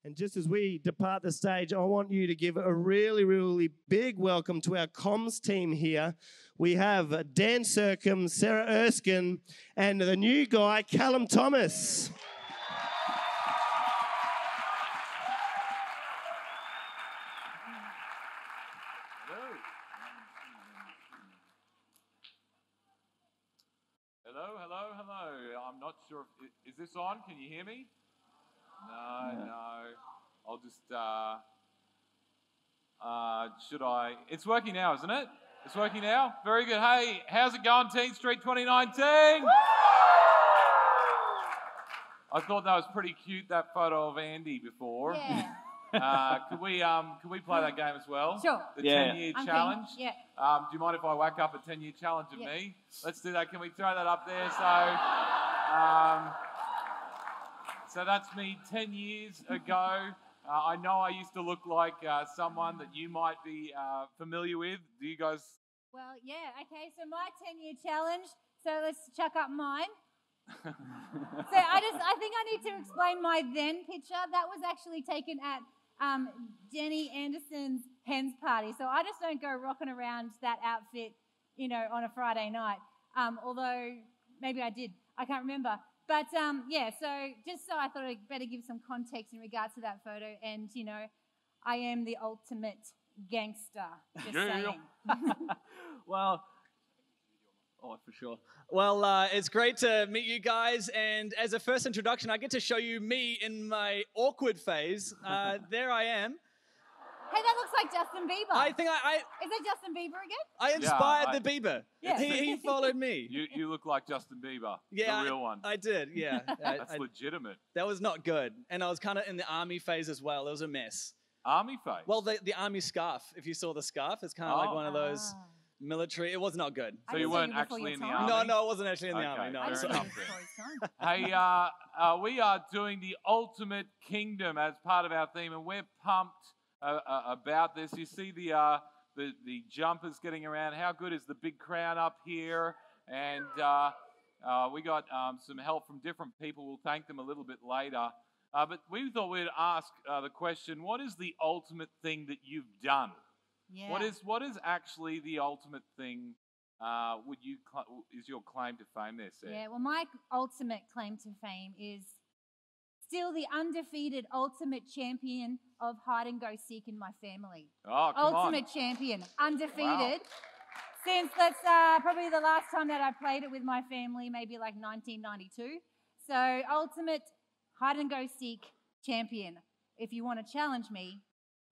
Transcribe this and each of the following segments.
And just as we depart the stage, I want you to give a really, really big welcome to our comms team here. We have Dan Sercombe, Sarah Erskine, and the new guy, Callum Thomas. Hello. I'm not sure if, is this on? Can you hear me? No. I'll just, should I? It's working now, isn't it? It's working now? Very good. Hey, how's it going, TeenStreet 2019? I thought that was pretty cute, that photo of Andy before. Yeah. Can we play that game as well? Sure. The 10-year I'm challenge. keen. Yeah. Do you mind if I whack up a 10-year challenge of me? Let's do that. Can we throw that up there? So that's me 10 years ago. I know I used to look like someone that you might be familiar with. Do you guys? Well, yeah. Okay. So my 10-year challenge. So let's chuck up mine. So I think I need to explain my then picture. That was actually taken at Jenny Anderson's hen's party. So I just don't go rocking around that outfit, on a Friday night. Although maybe I did. I can't remember. But so I thought I'd better give some context in regards to that photo. And, I am the ultimate gangster. Just saying. Well, for sure. Well, it's great to meet you guys. And as a first introduction, I get to show you me in my awkward phase. There I am. Hey, that looks like Justin Bieber. I think Is that Justin Bieber again? I inspired the Bieber. Yeah. He followed me. You look like Justin Bieber, the real one. I did, yeah. That's legitimate. That was not good. And I was kind of in the army phase as well. It was a mess. Army phase? Well, the army scarf. If you saw the scarf, it's kind of like one of those military. It was not good. So you weren't actually in the army? No, I wasn't actually in the army. No, fair enough. Hey, we are doing the Ultimate Kingdom as part of our theme, and we're pumped about this. You see the jumpers getting around. How good is the big crown up here? And we got some help from different people. We'll thank them a little bit later. But we thought we'd ask the question, what is the ultimate thing that you've done? Yeah. What is actually the ultimate thing is your claim to fame there, Sarah? Yeah, well, my ultimate claim to fame is still the undefeated ultimate champion of hide and go seek in my family. Oh, come ultimate on. champion, undefeated. Wow. Since that's probably the last time that I played it with my family, maybe like 1992. So ultimate hide and go seek champion. If you want to challenge me,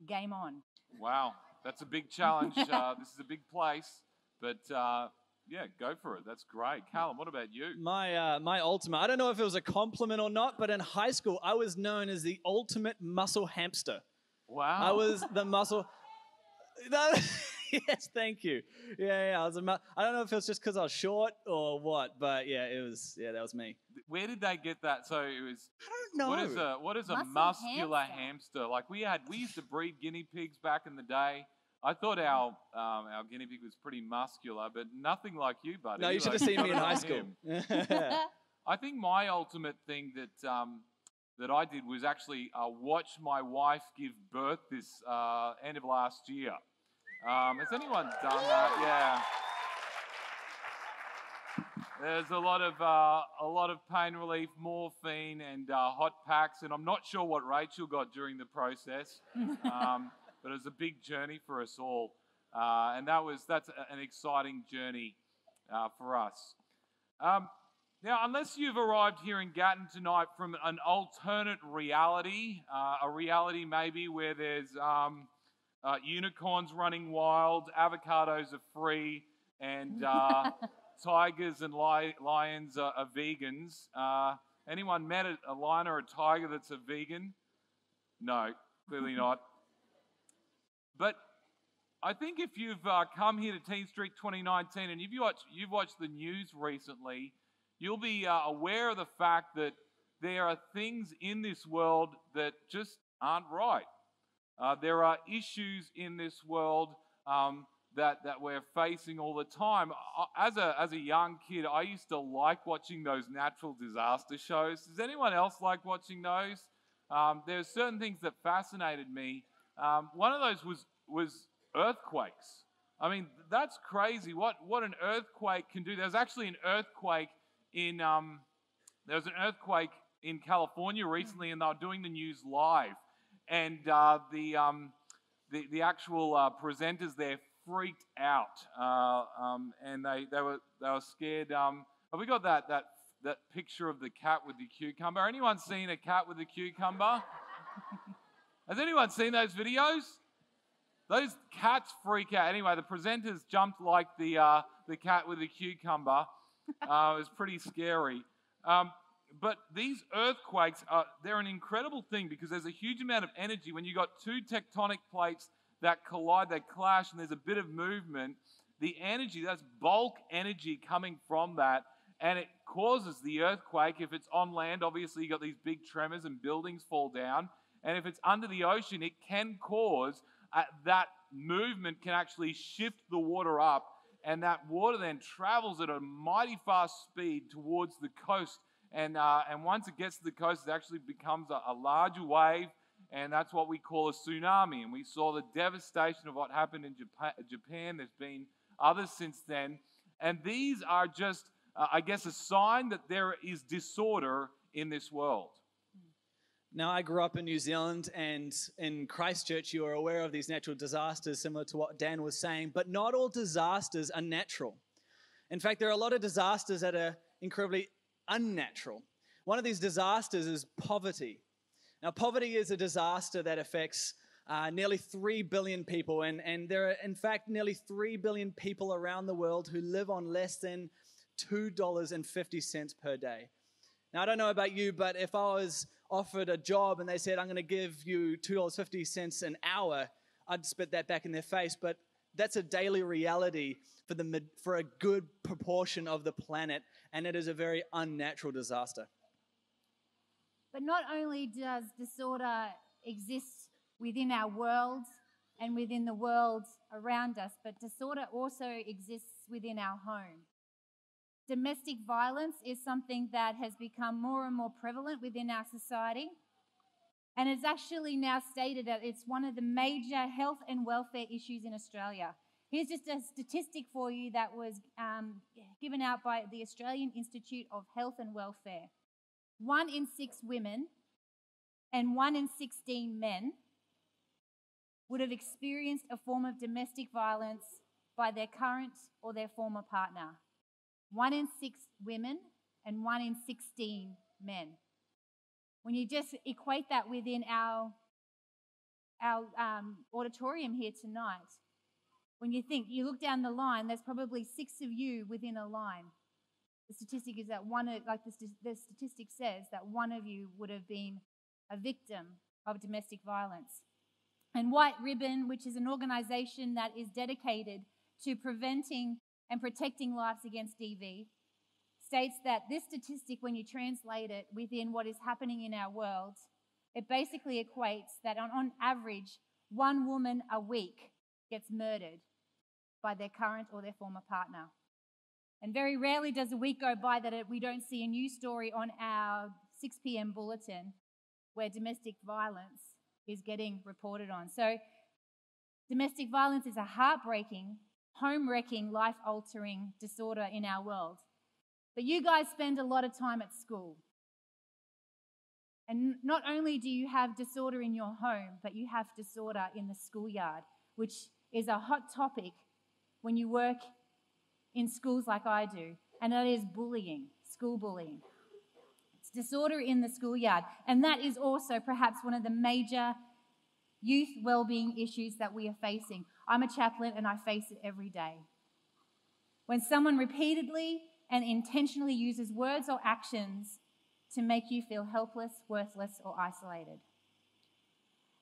game on. Wow, that's a big challenge. This is a big place, but go for it. That's great. Callum, what about you? My ultimate, I don't know if it was a compliment or not, but in high school, I was known as the ultimate muscle hamster. Wow. I was the muscle... Yes, thank you. Yeah, I was I don't know if it was just because I was short or what, but that was me. Where did they get that? So it was... I don't know. What is a Muscle muscular hamster? Like we used to breed guinea pigs back in the day. I thought our guinea pig was pretty muscular, but nothing like you, buddy. No, you should have seen me in high school. I think my ultimate thing that I did was actually watch my wife give birth this end of last year. Has anyone done that? Yeah. There's a lot of pain relief, morphine, and hot packs, and I'm not sure what Rachel got during the process, but it was a big journey for us all, and that's an exciting journey for us. Now, unless you've arrived here in Gatton tonight from an alternate reality, a reality maybe where there's unicorns running wild, avocados are free, and tigers and lions are vegans. Anyone met a lion or a tiger that's a vegan? No, clearly not. But I think if you've come here to TeenStreet 2019 and you've watched the news recently, you'll be aware of the fact that there are things in this world that just aren't right. There are issues in this world that we're facing all the time. As a young kid, I used to like watching those natural disaster shows. Does anyone else like watching those? there are certain things that fascinated me. One of those was earthquakes. I mean, that's crazy. What an earthquake can do. There's actually an earthquake in there was an earthquake in California recently, and they were doing the news live, and the actual presenters there freaked out, and they were scared. Have we got that picture of the cat with the cucumber? Anyone seen a cat with a cucumber? Has anyone seen those videos? Those cats freak out. Anyway, the presenters jumped like the cat with the cucumber. It was pretty scary. But these earthquakes, they're an incredible thing because there's a huge amount of energy. When you've got two tectonic plates that collide, they clash, and there's a bit of movement, the energy, that's bulk energy coming from that, and it causes the earthquake. If it's on land, obviously you've got these big tremors and buildings fall down. And if it's under the ocean, it can cause that movement can actually shift the water up, and that water then travels at a mighty fast speed towards the coast. And once it gets to the coast, it actually becomes a larger wave, and that's what we call a tsunami. And we saw the devastation of what happened in Japan. There's been others since then. And these are just, I guess, a sign that there is disorder in this world. Now, I grew up in New Zealand, and in Christchurch, you are aware of these natural disasters, similar to what Dan was saying, but not all disasters are natural. In fact, there are a lot of disasters that are incredibly unnatural. One of these disasters is poverty. Now, poverty is a disaster that affects nearly 3 billion people, and there are, in fact, nearly 3 billion people around the world who live on less than $2.50 per day. Now, I don't know about you, but if I was offered a job and they said, I'm going to give you $2.50 an hour, I'd spit that back in their face. But that's a daily reality for a good proportion of the planet, and it is a very unnatural disaster. But not only does disorder exist within our world and within the world around us, but disorder also exists within our home. Domestic violence is something that has become more and more prevalent within our society, and it's actually now stated that it's one of the major health and welfare issues in Australia. Here's just a statistic for you that was given out by the Australian Institute of Health and Welfare. 1 in 6 women and 1 in 16 men would have experienced a form of domestic violence by their current or their former partner. 1 in 6 women and 1 in 16 men. When you just equate that within our auditorium here tonight, when you look down the line, there's probably 6 of you within a line. The statistic is that the statistic says that 1 of you would have been a victim of domestic violence. And White Ribbon, which is an organization that is dedicated to preventing and protecting lives against DV, states that this statistic, when you translate it within what is happening in our world, it basically equates that on average, 1 woman a week gets murdered by their current or their former partner. And very rarely does a week go by that we don't see a news story on our 6 p.m. bulletin where domestic violence is getting reported on. So domestic violence is a heartbreaking, home-wrecking, life-altering disorder in our world. But you guys spend a lot of time at school. And not only do you have disorder in your home, but you have disorder in the schoolyard, which is a hot topic when you work in schools like I do, and that is bullying, school bullying. It's disorder in the schoolyard, and that is also perhaps one of the major youth well-being issues that we are facing. I'm a chaplain and I face it every day. When someone repeatedly and intentionally uses words or actions to make you feel helpless, worthless, or isolated.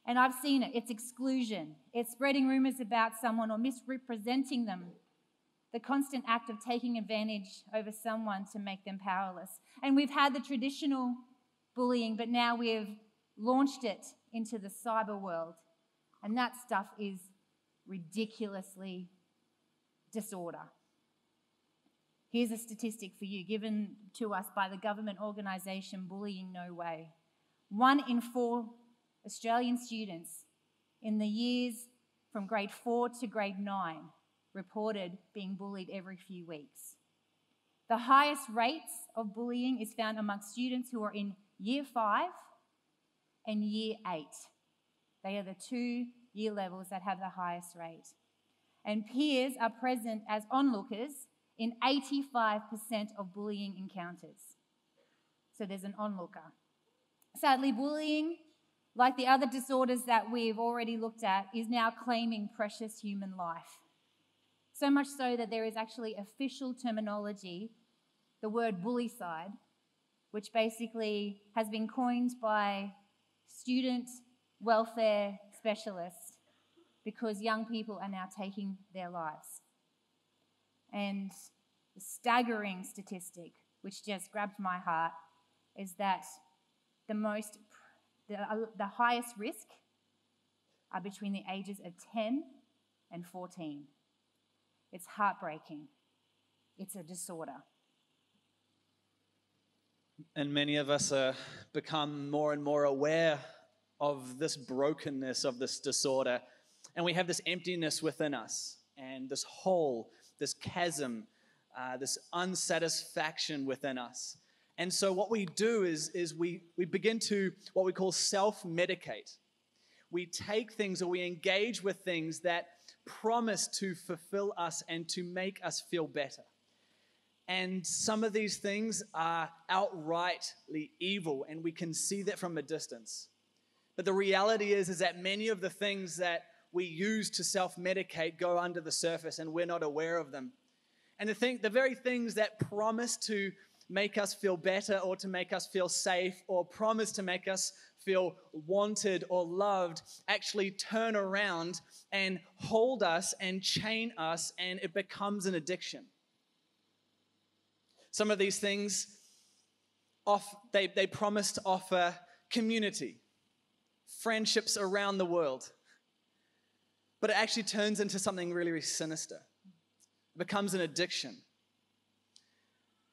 And I've seen it. It's exclusion. It's spreading rumors about someone or misrepresenting them. The constant act of taking advantage over someone to make them powerless. And we've had the traditional bullying, but now we've launched it into the cyber world. And that stuff is ridiculously disorder. Here's a statistic for you given to us by the government organisation Bullying No Way. 1 in 4 Australian students in the years from grade 4 to grade 9 reported being bullied every few weeks. The highest rates of bullying is found among students who are in year 5 and year 8. They are the 2 year levels that have the highest rate. And peers are present as onlookers in 85% of bullying encounters. So there's an onlooker. Sadly, bullying, like the other disorders that we've already looked at, is now claiming precious human life. So much so that there is actually official terminology, the word bullycide, which basically has been coined by student welfare specialists because young people are now taking their lives. And the staggering statistic, which just grabbed my heart, is that the highest risk are between the ages of 10 and 14. It's heartbreaking. It's a disorder. And many of us become more and more aware of this brokenness, of this disorder. And we have this emptiness within us and this hole, this chasm, this unsatisfaction within us. And so what we do is we begin to what we call self-medicate. We take things, or we engage with things that promise to fulfill us and to make us feel better. And some of these things are outrightly evil, and we can see that from a distance. But the reality is that many of the things that we use to self-medicate go under the surface, and we're not aware of them. And the very things that promise to make us feel better, or to make us feel safe, or promise to make us feel wanted or loved, actually turn around and hold us and chain us, and it becomes an addiction. Some of these things, they promise to offer community, friendships around the world, but it actually turns into something really, really sinister. It becomes an addiction.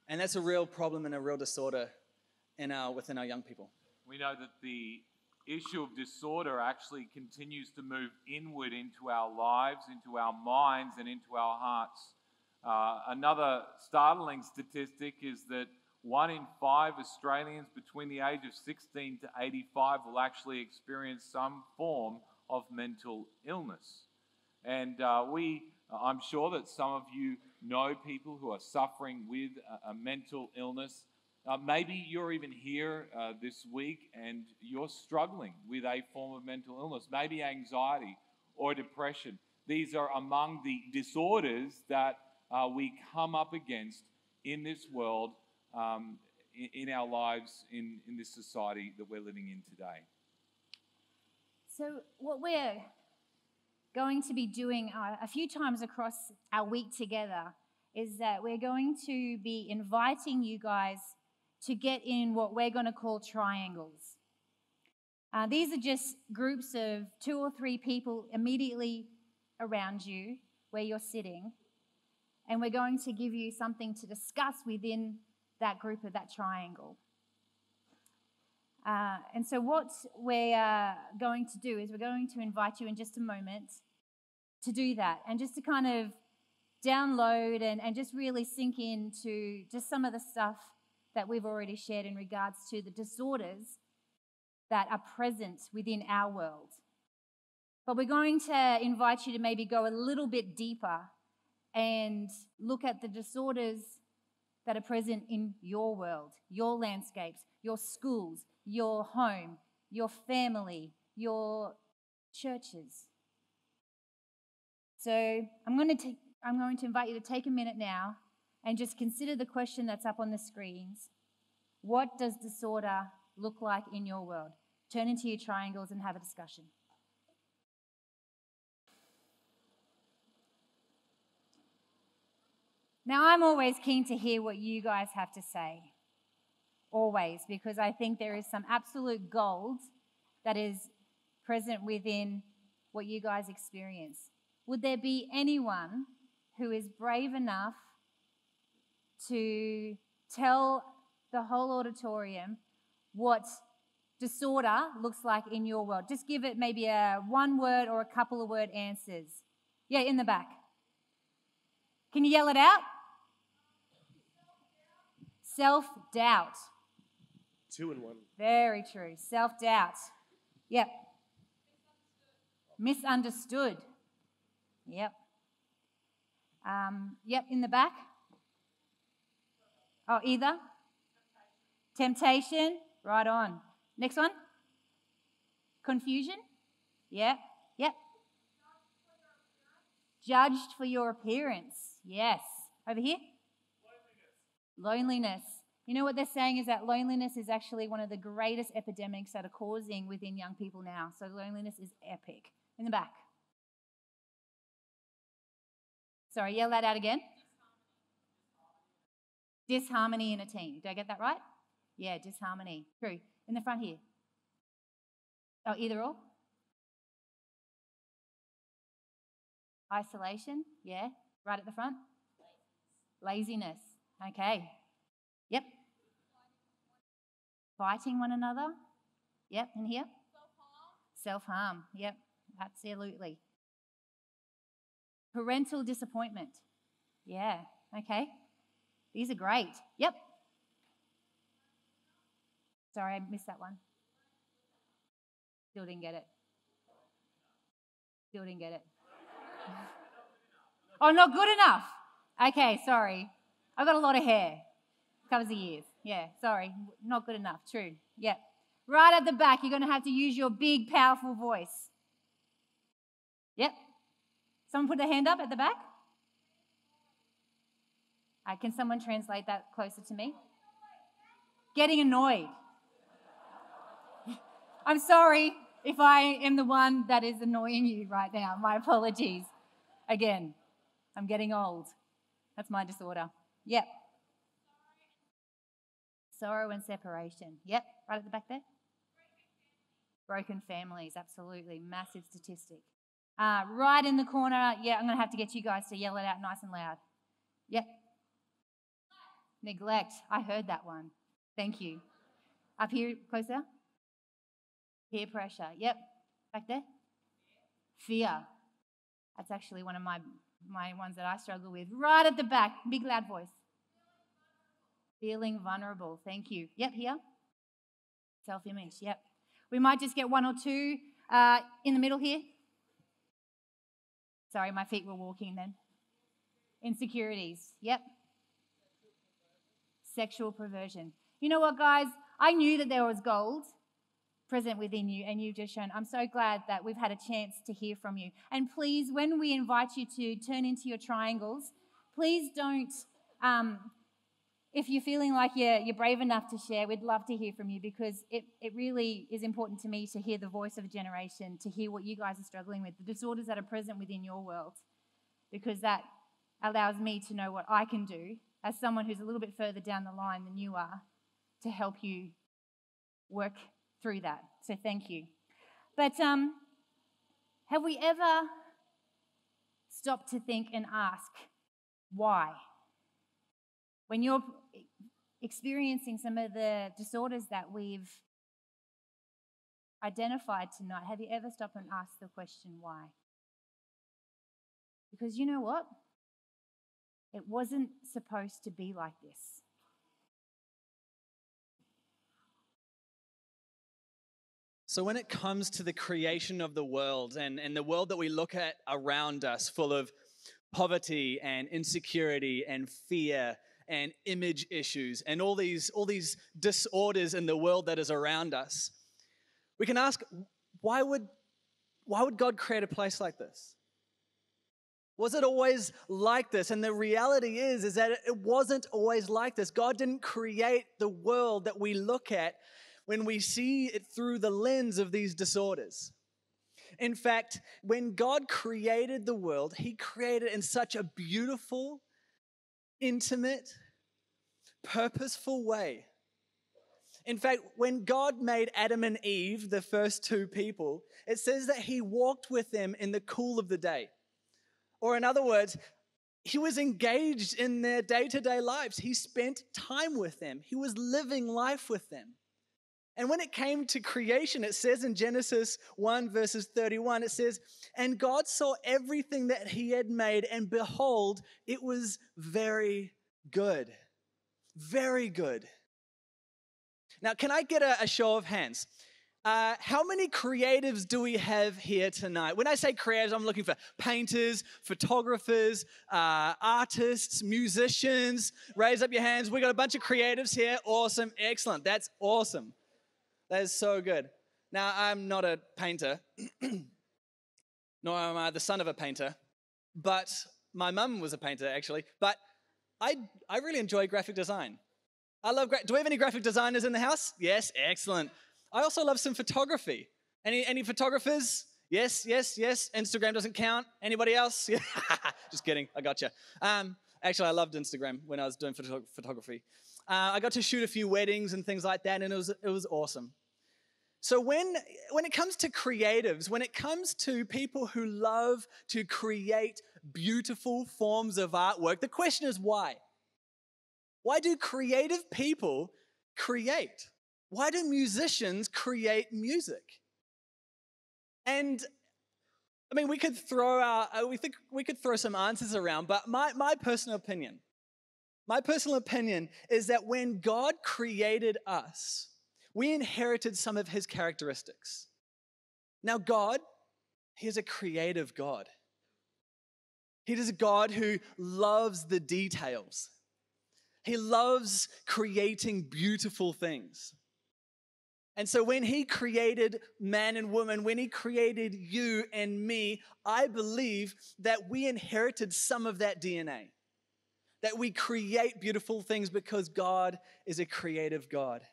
And that's a real problem and a real disorder within our young people. We know that the issue of disorder actually continues to move inward into our lives, into our minds, and into our hearts. Another startling statistic is that 1 in 5 Australians between the age of 16 to 85 will actually experience some form of mental illness. And I'm sure that some of you know people who are suffering with a mental illness. Maybe you're even here this week and you're struggling with a form of mental illness, maybe anxiety or depression. These are among the disorders that we come up against in this world, in our lives, in this society that we're living in today. So what we're going to be doing a few times across our week together is that we're going to be inviting you guys to get in what we're going to call triangles. These are just groups of 2 or 3 people immediately around you where you're sitting, and we're going to give you something to discuss within that group of that triangle. And so what we're going to do is we're going to invite you in just a moment to do that, and just to kind of download and just really sink into just some of the stuff that we've already shared in regards to the disorders that are present within our world. But we're going to invite you to maybe go a little bit deeper and look at the disorders that are present in your world, your landscapes, your schools, your home, your family, your churches. So I'm going to invite you to take a minute now and just consider the question that's up on the screens. What does disorder look like in your world? Turn into your triangles and have a discussion. Now, I'm always keen to hear what you guys have to say. Always, because I think there is some absolute gold that is present within what you guys experience. Would there be anyone who is brave enough to tell the whole auditorium what disorder looks like in your world? Just give it maybe a one word or a couple of word answers. Yeah, in the back. Can you yell it out? Self-doubt. 2 and 1. Very true. Self-doubt. Yep. Misunderstood. Yep. Yep, in the back. Oh, either. Temptation. Right on. Next one. Confusion. Yep. Yep. Judged for your appearance. Yes. Over here. Loneliness. You know what they're saying is that loneliness is actually one of the greatest epidemics that are causing within young people now. So loneliness is epic. In the back. Sorry, yell that out again. Disharmony in a team. Did I get that right? Yeah, disharmony. True. In the front here. Oh, either or. Isolation. Yeah. Right at the front. Laziness. Okay. Yep. Fighting one another. Yep. And here? Self-harm. Yep. Absolutely. Parental disappointment. Yeah. Okay. These are great. Yep. Sorry, I missed that one. Still didn't get it. Still didn't get it. Oh, not good enough. Okay, sorry. I've got a lot of hair. Covers the ears. Yeah, sorry. Not good enough. True. Yep. Right at the back, you're going to have to use your big, powerful voice. Yep. Someone put their hand up at the back? Can someone translate that closer to me? Getting annoyed. I'm sorry if I am the one that is annoying you right now. My apologies. Again, I'm getting old. That's my disorder. Yep. Sorrow and separation. Yep, right at the back there. Broken families, absolutely. Massive statistic. Right in the corner, yeah, I'm going to have to get you guys to yell it out nice and loud. Yep. Neglect. I heard that one. Thank you. Up here, closer. Peer pressure. Yep. Back there. Fear. That's actually one of my ones that I struggle with. Right at the back. Big loud voice. Feeling vulnerable. Thank you. Yep, here. Self-image. Yep. We might just get one or two in the middle here. Sorry, my feet were walking then. Insecurities. Yep. Sexual perversion. You know what, guys? I knew that there was gold present within you, and you've just shown. I'm so glad that we've had a chance to hear from you. And please, when we invite you to turn into your triangles, please don't, if you're feeling like you're brave enough to share, we'd love to hear from you, because it really is important to me to hear the voice of a generation, to hear what you guys are struggling with, the disorders that are present within your world, because that allows me to know what I can do as someone who's a little bit further down the line than you are to help you work through that. So thank you. But have we ever stopped to think and ask why? When you're experiencing some of the disorders that we've identified tonight, have you ever stopped and asked the question why? Because you know what? It wasn't supposed to be like this. So when it comes to the creation of the world and the world that we look at around us, full of poverty and insecurity and fear and image issues and all these disorders in the world that is around us, we can ask, why would God create a place like this? Was it always like this? And the reality is that it wasn't always like this. God didn't create the world that we look at when we see it through the lens of these disorders. In fact, when God created the world, He created it in such a beautiful, intimate, purposeful way. In fact, when God made Adam and Eve, the first two people, it says that He walked with them in the cool of the day. Or in other words, He was engaged in their day-to-day lives. He spent time with them. He was living life with them. And when it came to creation, it says in Genesis 1 verses 31, it says, "And God saw everything that he had made, and behold, it was very good." Very good. Now, can I get a show of hands? How many creatives do we have here tonight? When I say creatives, I'm looking for painters, photographers, artists, musicians. Raise up your hands. We got a bunch of creatives here. Awesome. Excellent. That's awesome. That is so good. Now, I'm not a painter, nor am I the son of a painter, but my mum was a painter, actually. But I really enjoy graphic design. Do we have any graphic designers in the house? Yes, excellent. I also love some photography. Any photographers? Yes. Instagram doesn't count. Anybody else? Yeah. Just kidding. I gotcha. Actually, I loved Instagram when I was doing photography. I got to shoot a few weddings and things like that, and it was awesome. So when it comes to creatives, when it comes to people who love to create beautiful forms of artwork, the question is why? Why do creative people create? Why do musicians create music? And I mean, we could throw some answers around, but my personal opinion is that when God created us, we inherited some of his characteristics. Now, God, he is a creative God. He is a God who loves the details. He loves creating beautiful things. And so when he created man and woman, when he created you and me, I believe that we inherited some of that DNA. That we create beautiful things because God is a creative God.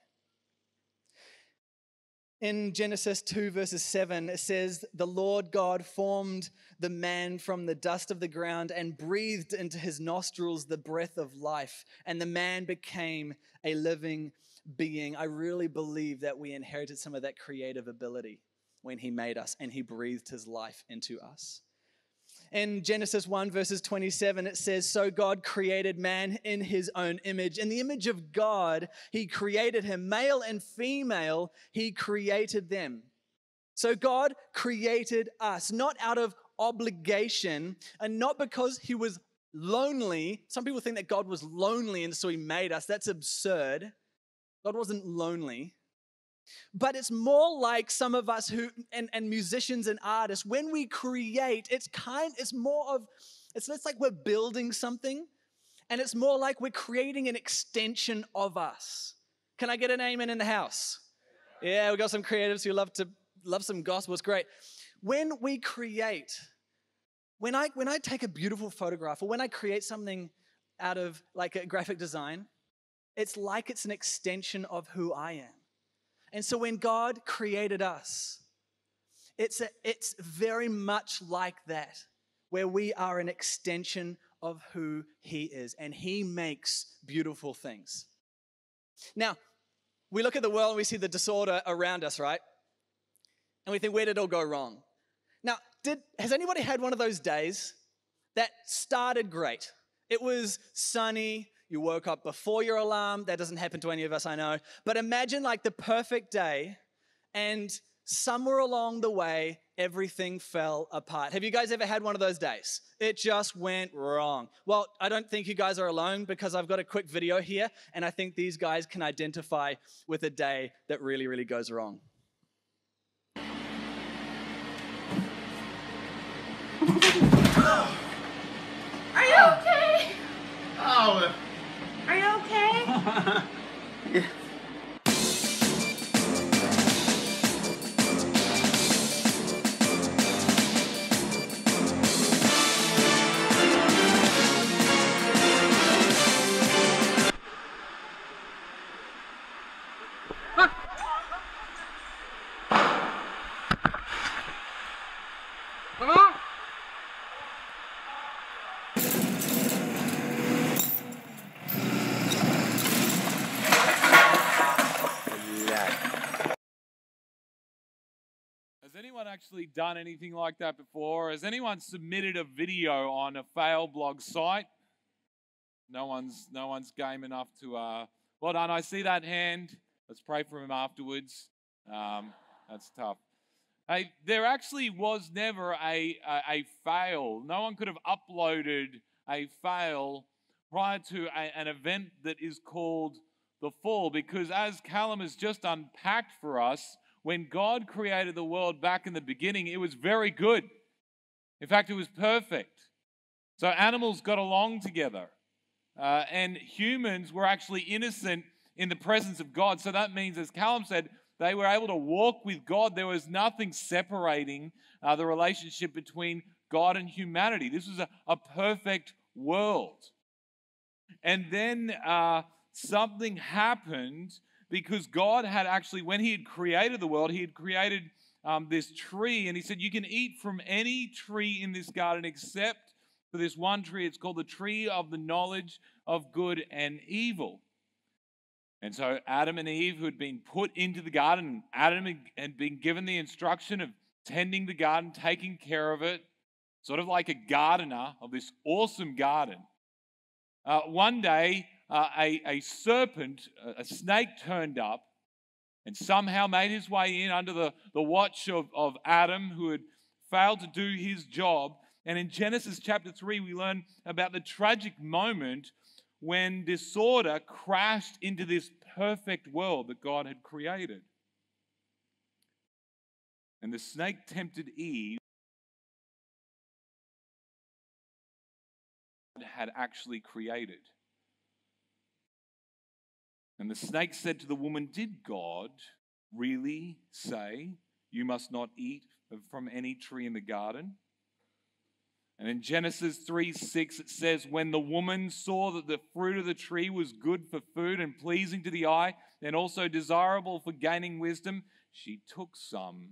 In Genesis 2 verses 7, it says, "The Lord God formed the man from the dust of the ground and breathed into his nostrils the breath of life, and the man became a living being." I really believe that we inherited some of that creative ability when he made us and he breathed his life into us. In Genesis 1 verses 27, it says, "So God created man in his own image. In the image of God, he created him. Male and female, he created them." So God created us, not out of obligation and not because he was lonely. Some people think that God was lonely and so he made us. That's absurd. God wasn't lonely. But it's more like some of us who, and musicians and artists, when we create, it's like we're building something, and it's more like we're creating an extension of us. Can I get an amen in the house? Yeah, we got some creatives who love some gospel. It's great. When we create, when I take a beautiful photograph or when I create something out of like a graphic design, it's like it's an extension of who I am. And so when God created us, it's very much like that, where we are an extension of who he is, and he makes beautiful things. Now, we look at the world and we see the disorder around us, right? And we think, where did it all go wrong? Now, has anybody had one of those days that started great? It was sunny. You woke up before your alarm. That doesn't happen to any of us, I know. But imagine like the perfect day, and somewhere along the way, everything fell apart. Have you guys ever had one of those days? It just went wrong. Well, I don't think you guys are alone, because I've got a quick video here, and I think these guys can identify with a day that really, really goes wrong. Are you okay? Oh. Are you okay? Yeah. Has anyone actually done anything like that before? Has anyone submitted a video on a fail blog site? No one's game enough to. Well done. I see that hand. Let's pray for him afterwards. That's tough. Hey, there actually was never a fail. No one could have uploaded a fail prior to an event that is called the fall, because as Callum has just unpacked for us, when God created the world back in the beginning, it was very good. In fact, it was perfect. So animals got along together, and humans were actually innocent in the presence of God. So that means, as Callum said, they were able to walk with God. There was nothing separating the relationship between God and humanity. This was a perfect world. And then something happened, because God had actually, when he had created the world, he had created this tree. And he said, you can eat from any tree in this garden except for this one tree. It's called the tree of the knowledge of good and evil. And so Adam and Eve, who had been put into the garden, Adam had been given the instruction of tending the garden, taking care of it, sort of like a gardener of this awesome garden. One day, a serpent, a snake turned up and somehow made his way in under the watch of Adam, who had failed to do his job. And in Genesis chapter 3, we learn about the tragic moment when disorder crashed into this perfect world that God had created. And the snake tempted Eve, had actually created. And the snake said to the woman, did God really say you must not eat from any tree in the garden? And in Genesis 3:6 it says, when the woman saw that the fruit of the tree was good for food and pleasing to the eye, and also desirable for gaining wisdom, she took some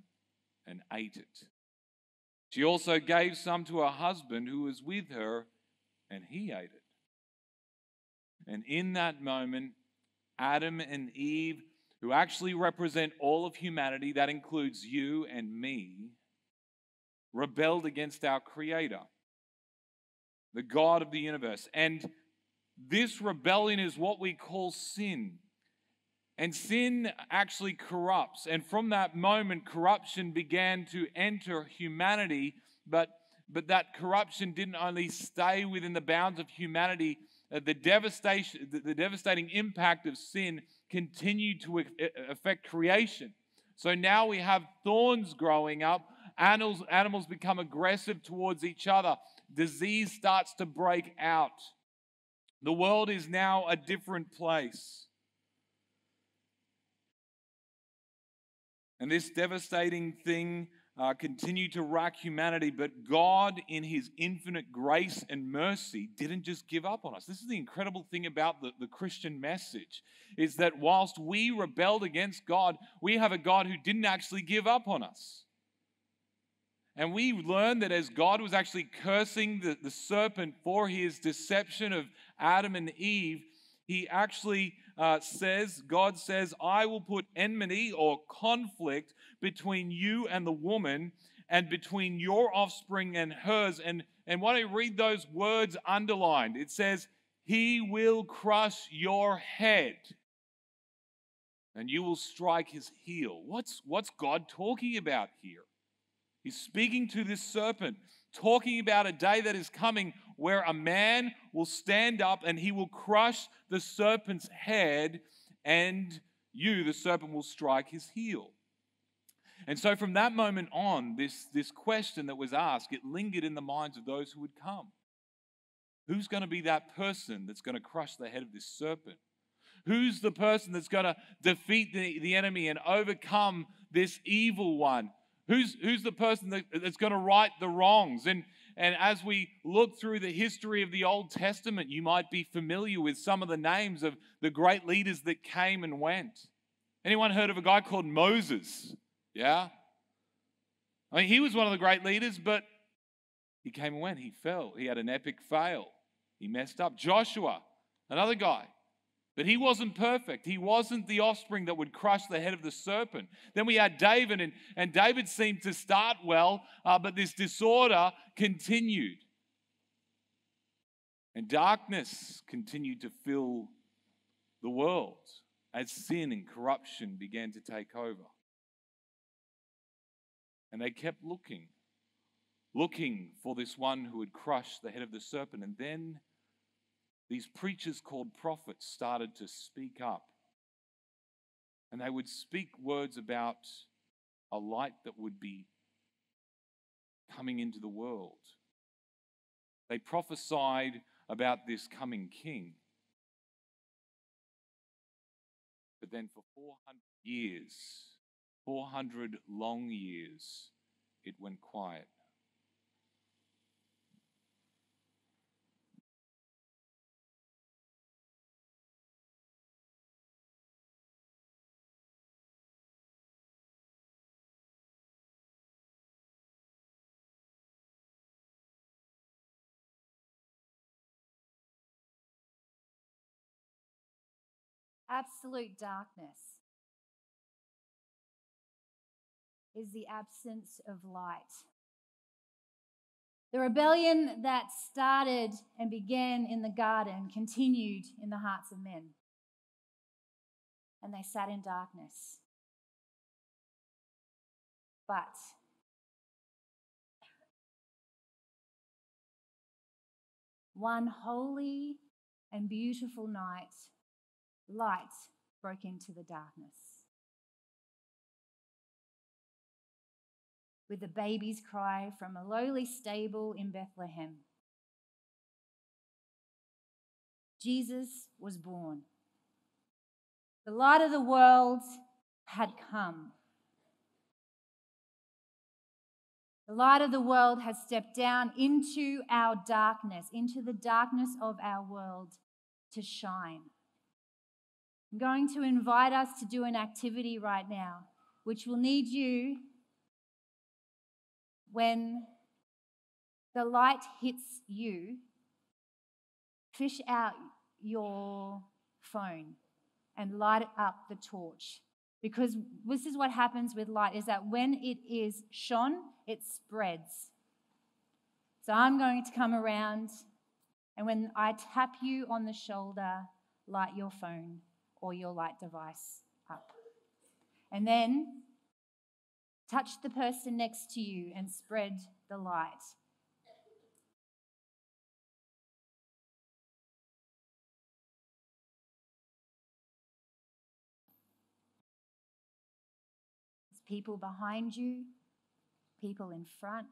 and ate it. She also gave some to her husband who was with her, and he ate it. And in that moment, Adam and Eve, who actually represent all of humanity, that includes you and me, rebelled against our Creator, the God of the universe. And this rebellion is what we call sin. And sin actually corrupts. And from that moment, corruption began to enter humanity, but that corruption didn't only stay within the bounds of humanity. The devastating impact of sin continued to affect creation. So now we have thorns growing up. Animals become aggressive towards each other. Disease starts to break out. The world is now a different place. And this devastating thing continued to rack humanity, but God, in his infinite grace and mercy, didn't just give up on us. This is the incredible thing about the Christian message, is that whilst we rebelled against God, we have a God who didn't actually give up on us. And we learned that as God was actually cursing the serpent for his deception of Adam and Eve, he actually God says, I will put enmity or conflict between you and the woman, and between your offspring and hers. And when I read those words underlined, it says, he will crush your head, and you will strike his heel. What's God talking about here? He's speaking to this serpent, talking about a day that is coming where a man will stand up and he will crush the serpent's head, and you, the serpent, will strike his heel. And so from that moment on, this question that was asked, it lingered in the minds of those who would come. Who's going to be that person that's going to crush the head of this serpent? Who's the person that's going to defeat the enemy and overcome this evil one? Who's the person that's going to right the wrongs? And as we look through the history of the Old Testament, you might be familiar with some of the names of the great leaders that came and went. Anyone heard of a guy called Moses? Yeah? I mean, he was one of the great leaders, but he came and went. He fell. He had an epic fail. He messed up. Joshua, another guy. But he wasn't perfect. He wasn't the offspring that would crush the head of the serpent. Then we had David, and David seemed to start well, but this disorder continued. And darkness continued to fill the world. as sin and corruption began to take over. And they kept looking for this one who would crush the head of the serpent. And then these preachers called prophets started to speak up. And they would speak words about a light that would be coming into the world. They prophesied about this coming king. But then for 400 years, 400 long years, it went quiet. Absolute darkness is the absence of light. The rebellion that started and began in the garden continued in the hearts of men. And they sat in darkness. But one holy and beautiful night, light broke into the darkness. With a baby's cry from a lowly stable in Bethlehem, Jesus was born. The light of the world had come. The light of the world has stepped down into our darkness, into the darkness of our world to shine. I'm going to invite us to do an activity right now, which will need you, when the light hits you, fish out your phone and light up the torch. Because this is what happens with light, is that when it is shone, it spreads. So I'm going to come around, and when I tap you on the shoulder, light your phone or your light device up. And then touch the person next to you and spread the light. There's people behind you, people in front.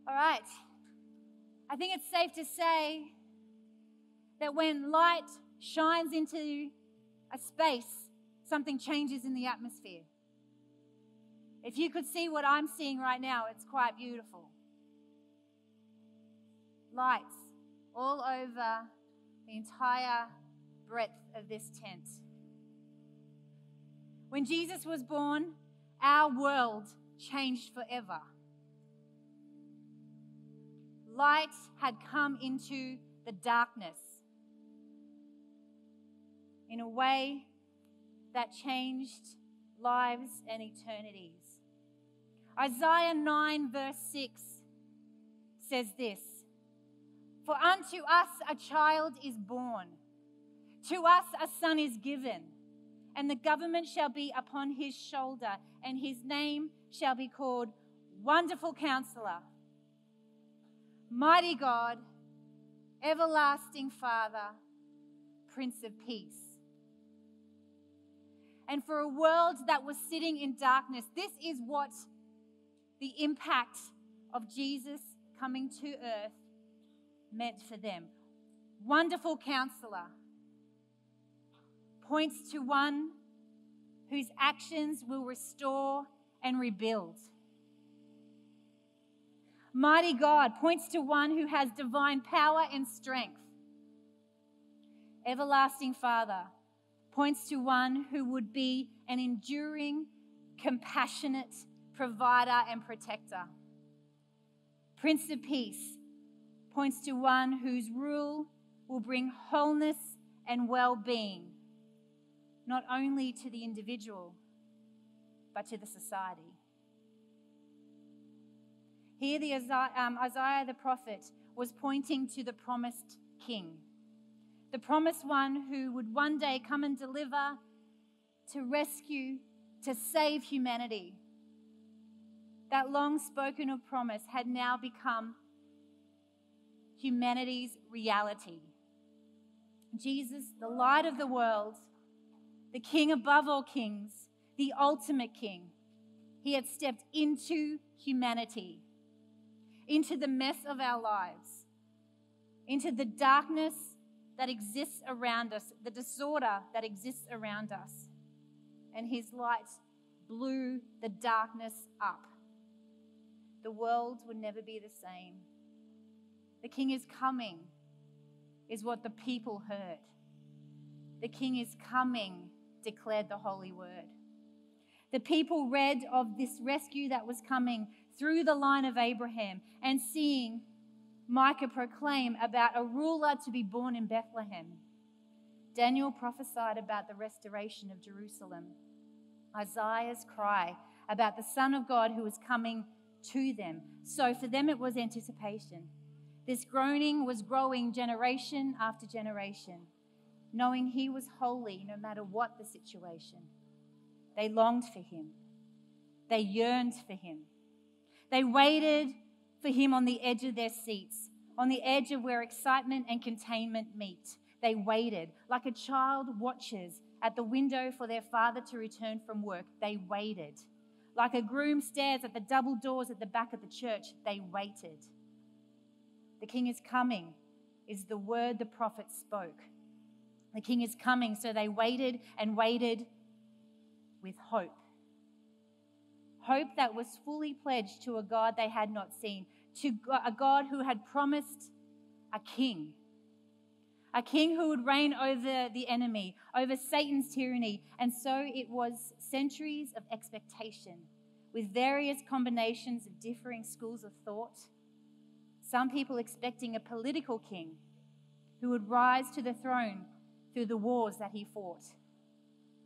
All right. I think it's safe to say that when light shines into a space, something changes in the atmosphere. If you could see what I'm seeing right now, it's quite beautiful. Lights all over the entire breadth of this tent. When Jesus was born, our world changed forever. Light had come into the darkness in a way that changed lives and eternities. Isaiah 9 verse 6 says this: "For unto us a child is born, to us a son is given, and the government shall be upon his shoulder, and his name shall be called Wonderful Counselor, Mighty God, Everlasting Father, Prince of Peace." And for a world that was sitting in darkness, this is what the impact of Jesus coming to earth meant for them. Wonderful Counselor points to one whose actions will restore and rebuild. Mighty God points to one who has divine power and strength. Everlasting Father points to one who would be an enduring, compassionate provider and protector. Prince of Peace points to one whose rule will bring wholeness and well-being, not only to the individual, but to the society. Here, Isaiah the prophet was pointing to the promised king, the promised one who would one day come and deliver, to rescue, to save humanity. That long spoken of promise had now become humanity's reality. Jesus, the light of the world, the King above all kings, the ultimate King, he had stepped into humanity, into the mess of our lives, into the darkness that exists around us, the disorder that exists around us. And his light blew the darkness up. The world would never be the same. The King is coming, is what the people heard. The King is coming, declared the holy word. The people read of this rescue that was coming through the line of Abraham, and seeing Micah proclaim about a ruler to be born in Bethlehem. Daniel prophesied about the restoration of Jerusalem. Isaiah's cry about the Son of God who was coming to them. So for them it was anticipation. This groaning was growing generation after generation, knowing he was holy no matter what the situation. They longed for him. They yearned for him. They waited for him on the edge of their seats, on the edge of where excitement and containment meet. They waited like a child watches at the window for their father to return from work. They waited. Like a groom stares at the double doors at the back of the church. They waited. The King is coming is the word the prophet spoke. The King is coming, so they waited and waited with hope. Hope that was fully pledged to a God they had not seen, to a God who had promised a king who would reign over the enemy, over Satan's tyranny. And so it was centuries of expectation with various combinations of differing schools of thought. Some people expecting a political king who would rise to the throne through the wars that he fought,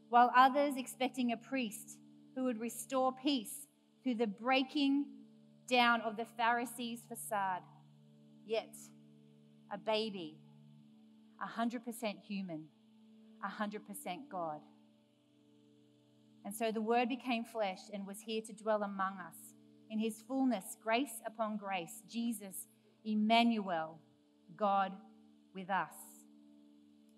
while others expecting a priest who would restore peace through the breaking down of the Pharisees' facade. Yet, a baby, 100% human, 100% God. And so the Word became flesh and was here to dwell among us. In his fullness, grace upon grace, Jesus, Emmanuel, God with us.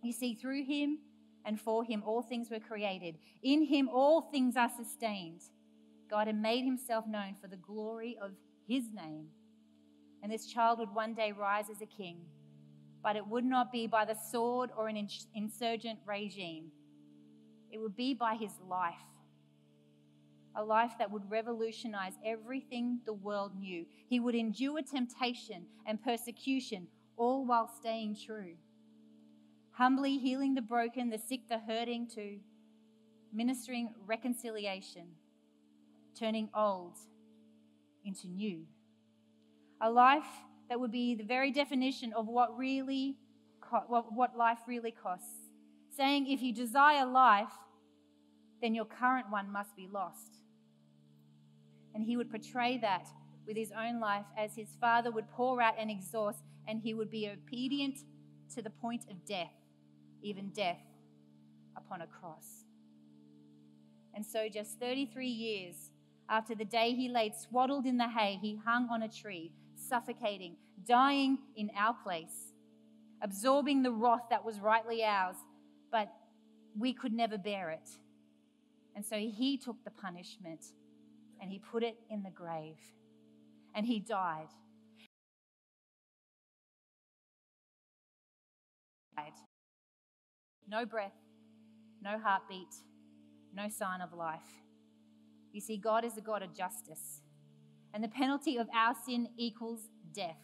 You see, through him and for him all things were created. In him all things are sustained. God had made himself known for the glory of his name. And this child would one day rise as a king, but it would not be by the sword or an insurgent regime. It would be by his life, a life that would revolutionize everything the world knew. He would endure temptation and persecution, all while staying true, humbly healing the broken, the sick, the hurting, to ministering reconciliation, turning old into new. A life that would be the very definition of what life really costs. Saying if you desire life, then your current one must be lost. And he would portray that with his own life as his Father would pour out and exhaust, and he would be obedient to the point of death, even death upon a cross. And so just 33 years after the day he laid swaddled in the hay, he hung on a tree, suffocating, dying in our place, absorbing the wrath that was rightly ours, but we could never bear it. And so he took the punishment and he put it in the grave, and he died. No breath, no heartbeat, no sign of life. You see, God is a God of justice, and the penalty of our sin equals death.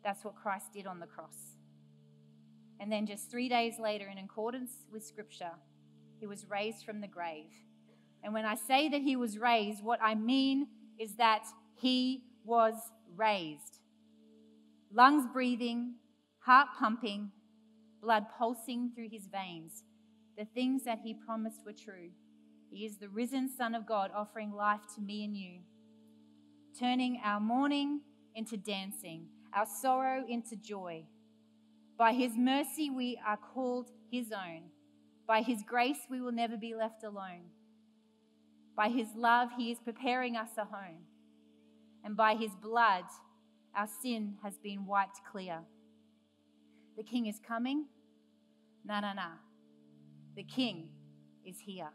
That's what Christ did on the cross. And then just 3 days later, in accordance with Scripture, he was raised from the grave. And when I say that he was raised, what I mean is that he was raised. Lungs breathing, heart pumping, blood pulsing through his veins. The things that he promised were true. He is the risen Son of God, offering life to me and you, turning our mourning into dancing, our sorrow into joy. By his mercy we are called his own. By his grace we will never be left alone. By his love he is preparing us a home. And by his blood our sin has been wiped clear. The King is coming. Na, na, na. The King is here.